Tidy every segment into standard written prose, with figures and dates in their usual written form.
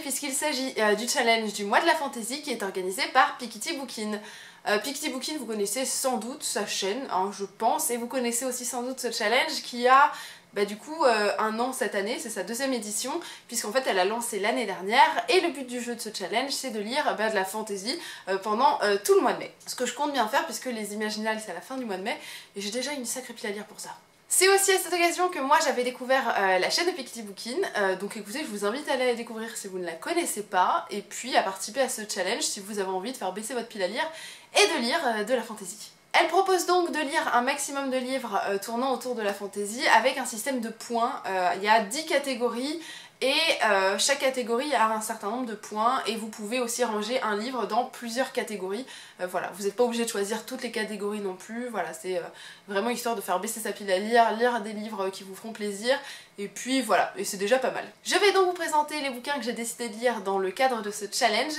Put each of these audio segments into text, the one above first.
puisqu'il s'agit du challenge du mois de la fantaisie qui est organisé par Piketty Bookin. Piketty Bookin, vous connaissez sans doute sa chaîne, hein, je pense, et vous connaissez aussi sans doute ce challenge qui a du coup un an cette année, c'est sa deuxième édition, puisqu'en fait elle a lancé l'année dernière, et le but du jeu de ce challenge c'est de lire de la fantaisie pendant tout le mois de mai. Ce que je compte bien faire puisque les Imaginales c'est à la fin du mois de mai, et j'ai déjà une sacrée pile à lire pour ça. C'est aussi à cette occasion que moi j'avais découvert la chaîne de Piketty Bookin, donc écoutez, je vous invite à aller la découvrir si vous ne la connaissez pas, et puis à participer à ce challenge si vous avez envie de faire baisser votre pile à lire et de lire de la fantaisie. Elle propose donc de lire un maximum de livres tournant autour de la fantaisie avec un système de points. Il y a 10 catégories et chaque catégorie a un certain nombre de points, et vous pouvez aussi ranger un livre dans plusieurs catégories. Voilà, vous n'êtes pas obligé de choisir toutes les catégories non plus, voilà, c'est vraiment histoire de faire baisser sa pile à lire des livres qui vous feront plaisir, et puis voilà, et c'est déjà pas mal. Je vais donc vous présenter les bouquins que j'ai décidé de lire dans le cadre de ce challenge,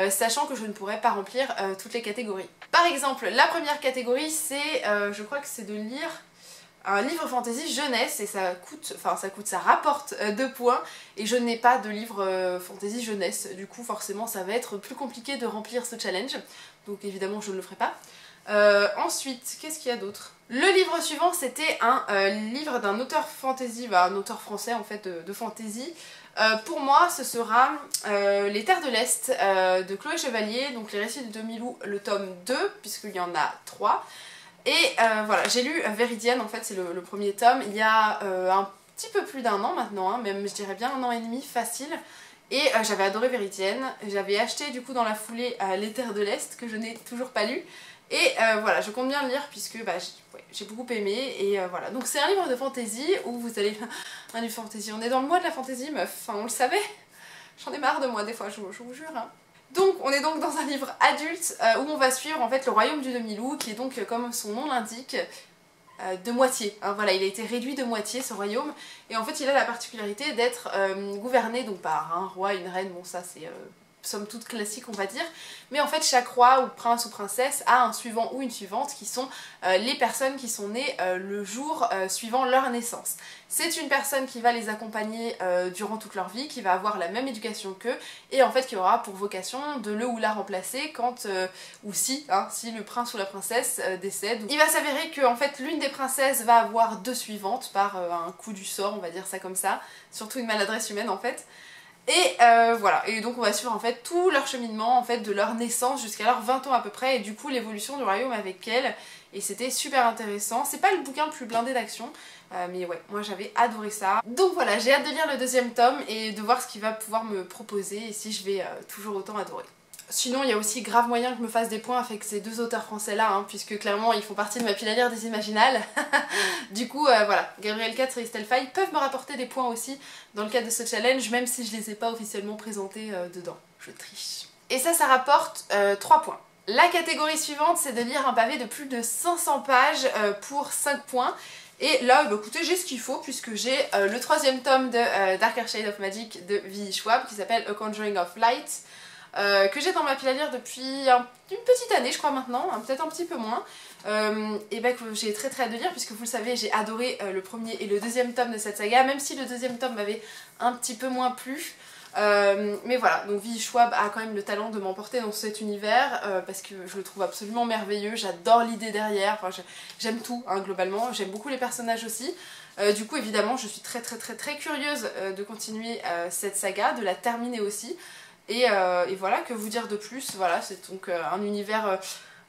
sachant que je ne pourrai pas remplir toutes les catégories. Par exemple, la première catégorie c'est, je crois que c'est de lire un livre fantasy jeunesse, et ça rapporte 2 points, et je n'ai pas de livre fantasy jeunesse, du coup forcément ça va être plus compliqué de remplir ce challenge, donc évidemment je ne le ferai pas. Ensuite, qu'est-ce qu'il y a d'autre? Le livre suivant c'était un livre d'un auteur fantasy, un auteur français en fait de fantasy. Pour moi ce sera Les Terres de l'Est de Chloé Chevalier, donc les récits de Demi-Loup, le tome 2, puisqu'il y en a 3. Et voilà, j'ai lu Véridienne, en fait c'est le premier tome, il y a un petit peu plus d'un an maintenant, hein, même je dirais bien 1 an et demi facile. Et j'avais adoré Véridienne, j'avais acheté du coup dans la foulée Les Terres de l'Est que je n'ai toujours pas lu. Et voilà, je compte bien le lire puisque j'ai beaucoup aimé, et voilà. Donc c'est un livre de fantaisie où vous allez... un livre fantaisie, on est dans le mois de la fantaisie meuf, enfin on le savait. J'en ai marre de moi des fois, je vous jure. Hein. Donc on est donc dans un livre adulte où on va suivre en fait le royaume du Demi-Loup, qui est donc comme son nom l'indique de moitié. Hein, voilà, il a été réduit de moitié ce royaume, et en fait il a la particularité d'être gouverné donc par un roi et une reine. Bon ça c'est somme toute classique on va dire, mais en fait chaque roi ou prince ou princesse a un suivant ou une suivante qui sont les personnes qui sont nées le jour suivant leur naissance. C'est une personne qui va les accompagner durant toute leur vie, qui va avoir la même éducation qu'eux, et en fait qui aura pour vocation de le ou la remplacer quand, ou si, hein, si le prince ou la princesse décède. Il va s'avérer que en fait l'une des princesses va avoir 2 suivantes par un coup du sort, on va dire ça comme ça, surtout une maladresse humaine en fait. Et voilà, et donc on va suivre en fait tout leur cheminement en fait de leur naissance jusqu'à leurs 20 ans à peu près, et du coup l'évolution du royaume avec elle, et c'était super intéressant. C'est pas le bouquin le plus blindé d'action, mais ouais, moi j'avais adoré ça. Donc voilà, j'ai hâte de lire le 2e tome et de voir ce qu'il va pouvoir me proposer et si je vais toujours autant adorer. Sinon il y a aussi grave moyen que je me fasse des points avec ces 2 auteurs français là, hein, puisque clairement ils font partie de ma pile à lire des Imaginales. Du coup voilà, Gabriel Katz et Estelle Faye peuvent me rapporter des points aussi dans le cadre de ce challenge, même si je les ai pas officiellement présentés dedans. Je triche. Et ça rapporte 3 points. La catégorie suivante c'est de lire un pavé de plus de 500 pages pour 5 points. Et là, écoutez, j'ai ce qu'il faut puisque j'ai le 3e tome de Darker Shade of Magic de V.E. Schwab qui s'appelle A Conjuring of Light. Que j'ai dans ma pile à lire depuis une petite année je crois maintenant, hein, peut-être un petit peu moins, et que j'ai très hâte de lire puisque vous le savez j'ai adoré le 1er et le 2e tome de cette saga, même si le 2e tome m'avait un petit peu moins plu. Mais voilà, donc V.E. Schwab a quand même le talent de m'emporter dans cet univers parce que je le trouve absolument merveilleux, j'adore l'idée derrière, enfin, j'aime tout hein, globalement, j'aime beaucoup les personnages aussi. Du coup évidemment je suis très curieuse de continuer cette saga, de la terminer aussi. Et voilà, que vous dire de plus, voilà, c'est donc un univers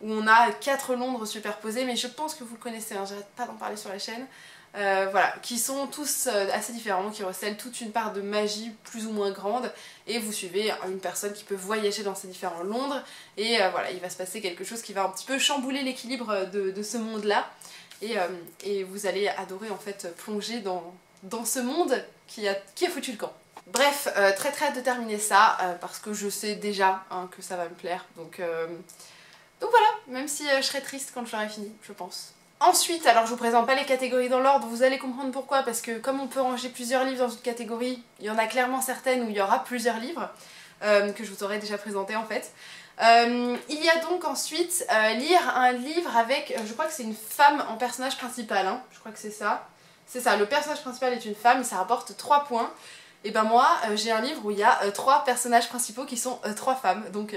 où on a 4 Londres superposés, mais je pense que vous le connaissez, hein, j'arrête pas d'en parler sur la chaîne, voilà, qui sont tous assez différents, qui recèlent toute une part de magie plus ou moins grande, et vous suivez une personne qui peut voyager dans ces différents Londres, et voilà, il va se passer quelque chose qui va un petit peu chambouler l'équilibre de ce monde-là, et vous allez adorer en fait plonger dans ce monde qui a foutu le camp. Bref, très hâte de terminer ça, parce que je sais déjà hein, que ça va me plaire, donc voilà, même si je serai triste quand je l'aurai fini, je pense. Ensuite, alors je vous présente pas les catégories dans l'ordre, vous allez comprendre pourquoi, parce que comme on peut ranger plusieurs livres dans une catégorie, il y en a clairement certaines où il y aura plusieurs livres, que je vous aurais déjà présenté en fait. Il y a donc ensuite lire un livre avec, je crois que c'est une femme en personnage principal, hein, je crois que c'est ça. C'est ça, le personnage principal est une femme, ça rapporte 3 points. Et ben moi j'ai un livre où il y a 3 personnages principaux qui sont 3 femmes, donc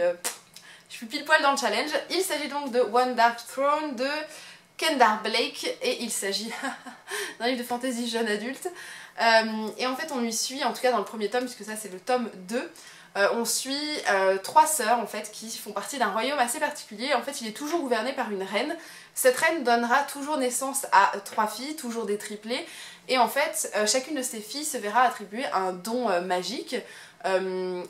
je suis pile poil dans le challenge. Il s'agit donc de One Dark Throne de Kendare Blake et il s'agit d'un livre de fantasy jeune adulte. Et en fait on lui suit, en tout cas dans le premier tome, puisque ça c'est le tome 2, on suit 3 sœurs en fait qui font partie d'un royaume assez particulier. En fait il est toujours gouverné par une reine. Cette reine donnera toujours naissance à 3 filles, toujours des triplés, et en fait chacune de ces filles se verra attribuer un don magique.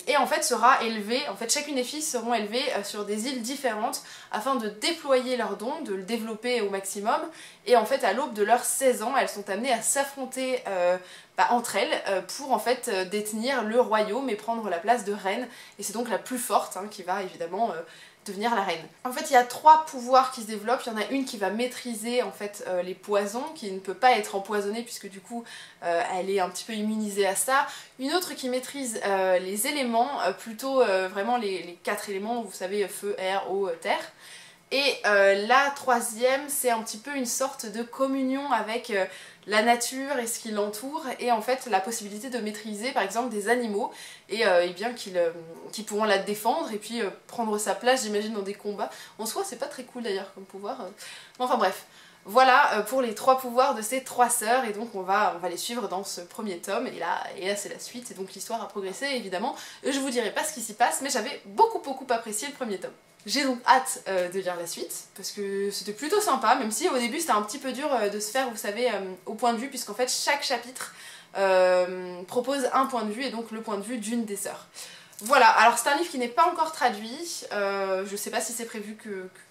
Et en fait sera élevée, en fait chacune des filles seront élevées sur des îles différentes afin de déployer leur don, de le développer au maximum, et en fait à l'aube de leurs 16 ans elles sont amenées à s'affronter entre elles pour en fait détenir le royaume et prendre la place de reine, et c'est donc la plus forte qui va évidemment devenir la reine. En fait il y a 3 pouvoirs qui se développent. Il y en a une qui va maîtriser en fait les poisons, qui ne peut pas être empoisonnée puisque du coup elle est un petit peu immunisée à ça. Une autre qui maîtrise les éléments, plutôt vraiment les 4 éléments, vous savez, feu, air, eau, terre. Et la 3e c'est un petit peu une sorte de communion avec la nature et ce qui l'entoure, et en fait la possibilité de maîtriser par exemple des animaux et bien qu'ils pourront la défendre et puis prendre sa place, j'imagine, dans des combats. En soi c'est pas très cool d'ailleurs comme pouvoir. Enfin bref, voilà pour les 3 pouvoirs de ces 3 sœurs, et donc on va les suivre dans ce premier tome, et là c'est la suite, et donc l'histoire a progressé évidemment. Je vous dirai pas ce qui s'y passe, mais j'avais beaucoup apprécié le premier tome. J'ai donc hâte de lire la suite, parce que c'était plutôt sympa, même si au début c'était un petit peu dur de se faire, vous savez, au point de vue, puisqu'en fait chaque chapitre propose un point de vue, et donc le point de vue d'une des sœurs. Voilà, alors c'est un livre qui n'est pas encore traduit, je sais pas si c'est prévu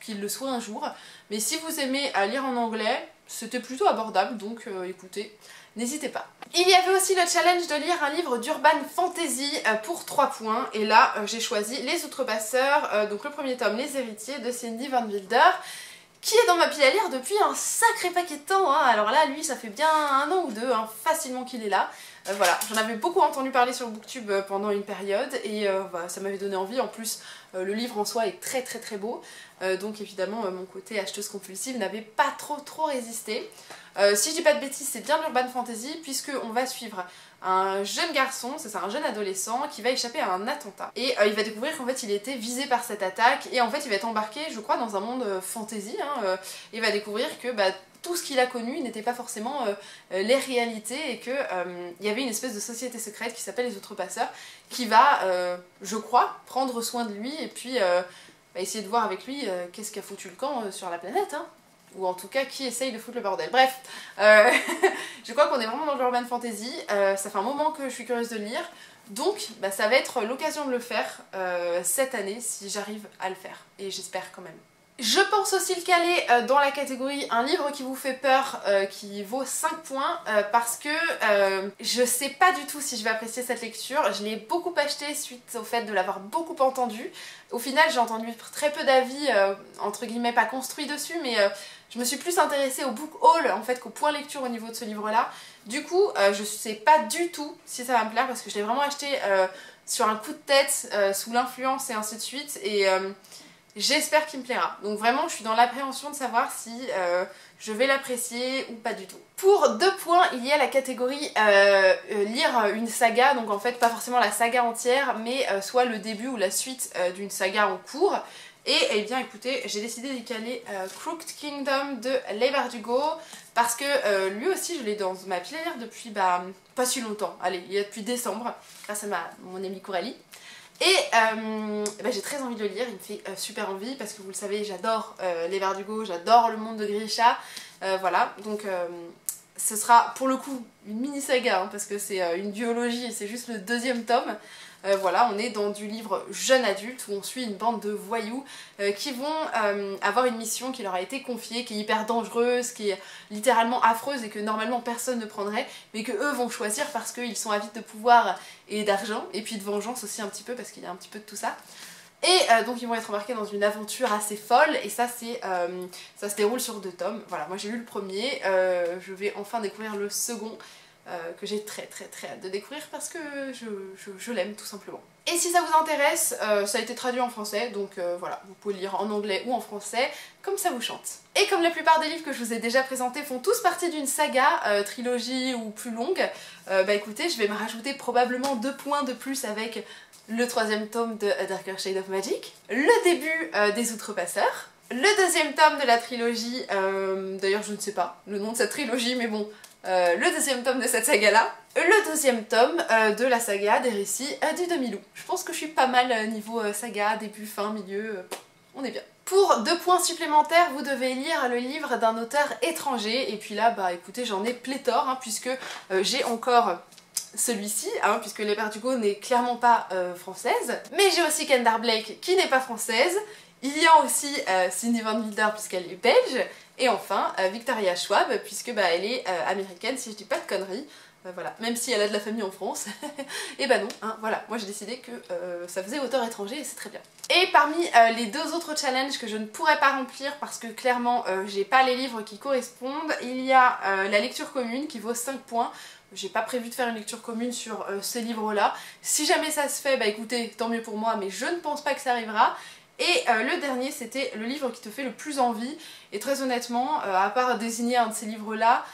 qu'il le soit un jour, mais si vous aimez lire en anglais, c'était plutôt abordable, donc écoutez, n'hésitez pas. Il y avait aussi le challenge de lire un livre d'urban fantasy pour 3 points, et là j'ai choisi Les Outrepasseurs, donc le premier tome, Les Héritiers de Cindy Van Wilder, qui est dans ma pile à lire depuis un sacré paquet de temps. Alors là, lui, ça fait bien 1 an ou 2, facilement qu'il est là. Voilà, j'en avais beaucoup entendu parler sur Booktube pendant une période, et voilà, ça m'avait donné envie. En plus, le livre en soi est très beau, donc évidemment mon côté acheteuse compulsive n'avait pas trop résisté. Si je dis pas de bêtises, c'est bien l'urban fantasy, puisque on va suivre un jeune garçon, c'est ça, un jeune adolescent qui va échapper à un attentat. Et il va découvrir qu'en fait il a été visé par cette attaque, et en fait il va être embarqué, je crois, dans un monde fantasy, et va découvrir que tout ce qu'il a connu n'était pas forcément les réalités, et qu'il y avait une espèce de société secrète qui s'appelle les Outrepasseurs, qui va, je crois, prendre soin de lui, et puis essayer de voir avec lui qu'est-ce qu'a foutu le camp sur la planète, ou en tout cas qui essaye de foutre le bordel. Bref, je crois qu'on est vraiment dans l'urban fantasy, ça fait un moment que je suis curieuse de le lire, donc ça va être l'occasion de le faire cette année si j'arrive à le faire, et j'espère quand même. Je pense aussi le caler dans la catégorie un livre qui vous fait peur, qui vaut 5 points, parce que je sais pas du tout si je vais apprécier cette lecture. Je l'ai beaucoup acheté suite au fait de l'avoir beaucoup entendu. Au final j'ai entendu très peu d'avis, entre guillemets pas construits dessus, mais je me suis plus intéressée au book haul en fait qu'au point lecture au niveau de ce livre là. Du coup je sais pas du tout si ça va me plaire, parce que je l'ai vraiment acheté sur un coup de tête, sous l'influence et ainsi de suite, et j'espère qu'il me plaira. Donc vraiment je suis dans l'appréhension de savoir si je vais l'apprécier ou pas du tout. Pour 2 points, il y a la catégorie lire une saga, donc en fait pas forcément la saga entière, mais soit le début ou la suite d'une saga en cours. Et eh bien écoutez, j'ai décidé d'y caler Crooked Kingdom de Leigh Bardugo, parce que lui aussi je l'ai dans ma pile à lire depuis pas si longtemps, allez, il y a depuis décembre, grâce à mon amie Coralie. Et j'ai très envie de le lire, il me fait super envie, parce que vous le savez, j'adore Leigh Bardugo, j'adore le monde de Grisha, voilà, donc ce sera pour le coup une mini saga, parce que c'est une duologie et c'est juste le 2e tome. Voilà, on est dans du livre jeune adulte où on suit une bande de voyous qui vont avoir une mission qui leur a été confiée, qui est hyper dangereuse, qui est littéralement affreuse et que normalement personne ne prendrait, mais que eux vont choisir parce qu'ils sont avides de pouvoir et d'argent, et puis de vengeance aussi un petit peu, parce qu'il y a un petit peu de tout ça. Et donc ils vont être embarqués dans une aventure assez folle, et ça se déroule sur 2 tomes. Voilà, moi j'ai lu le premier, je vais enfin découvrir le second. que j'ai très hâte de découvrir parce que je l'aime tout simplement. Et si ça vous intéresse, ça a été traduit en français, donc voilà, vous pouvez le lire en anglais ou en français, comme ça vous chante. Et comme la plupart des livres que je vous ai déjà présentés font tous partie d'une saga, trilogie ou plus longue, bah écoutez, je vais me rajouter probablement 2 points de plus avec le 3e tome de A Darker Shade of Magic, le début des Outrepasseurs, le 2e tome de la trilogie, d'ailleurs je ne sais pas le nom de cette trilogie, mais bon, le 2e tome de cette saga-là, le 2e tome de la saga des récits du Demi-Loup. Je pense que je suis pas mal niveau saga, début, fin, milieu, on est bien. Pour 2 points supplémentaires, vous devez lire le livre d'un auteur étranger, et puis là, bah écoutez, j'en ai pléthore, hein, puisque j'ai encore celui-ci, hein, puisque Les Verdugo n'est clairement pas française, mais j'ai aussi Kendare Blake qui n'est pas française, il y a aussi Cindy Van Wilder puisqu'elle est belge, et enfin Victoria Schwab puisque bah, elle est américaine si je dis pas de conneries, voilà, même si elle a de la famille en France, et bah non, hein, voilà, moi j'ai décidé que ça faisait auteur étranger et c'est très bien. Et parmi les 2 autres challenges que je ne pourrais pas remplir parce que clairement j'ai pas les livres qui correspondent, il y a la lecture commune qui vaut 5 points. J'ai pas prévu de faire une lecture commune sur ce livre-là. Si jamais ça se fait, bah écoutez, tant mieux pour moi, mais je ne pense pas que ça arrivera. Et le dernier, c'était le livre qui te fait le plus envie. Et très honnêtement, à part désigner un de ces livres-là,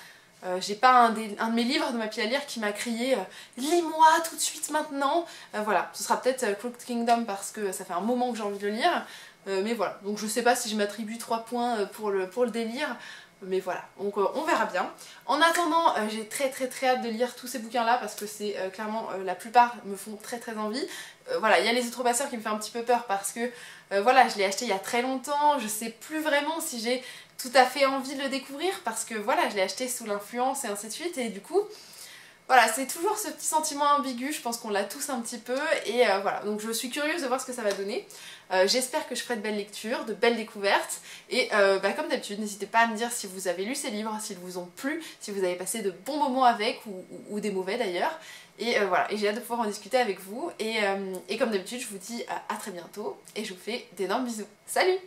j'ai pas un de mes livres de ma pile à lire qui m'a crié lis-moi tout de suite maintenant. Voilà, ce sera peut-être Crooked Kingdom parce que ça fait un moment que j'ai envie de le lire. Mais voilà, donc je sais pas si je m'attribue 3 points pour le délire. Mais voilà, donc on verra bien. En attendant, j'ai très hâte de lire tous ces bouquins là parce que c'est clairement la plupart me font très envie. Voilà, il y a Les Outrepasseurs qui me fait un petit peu peur parce que voilà, je l'ai acheté il y a très longtemps, je sais plus vraiment si j'ai tout à fait envie de le découvrir parce que voilà, je l'ai acheté sous l'influence et ainsi de suite et du coup, voilà, c'est toujours ce petit sentiment ambigu, je pense qu'on l'a tous un petit peu et voilà, donc je suis curieuse de voir ce que ça va donner. J'espère que je ferai de belles lectures, de belles découvertes et bah, comme d'habitude, n'hésitez pas à me dire si vous avez lu ces livres, s'ils vous ont plu, si vous avez passé de bons moments avec ou des mauvais d'ailleurs. Et voilà, et j'ai hâte de pouvoir en discuter avec vous et comme d'habitude, je vous dis à très bientôt et je vous fais d'énormes bisous. Salut!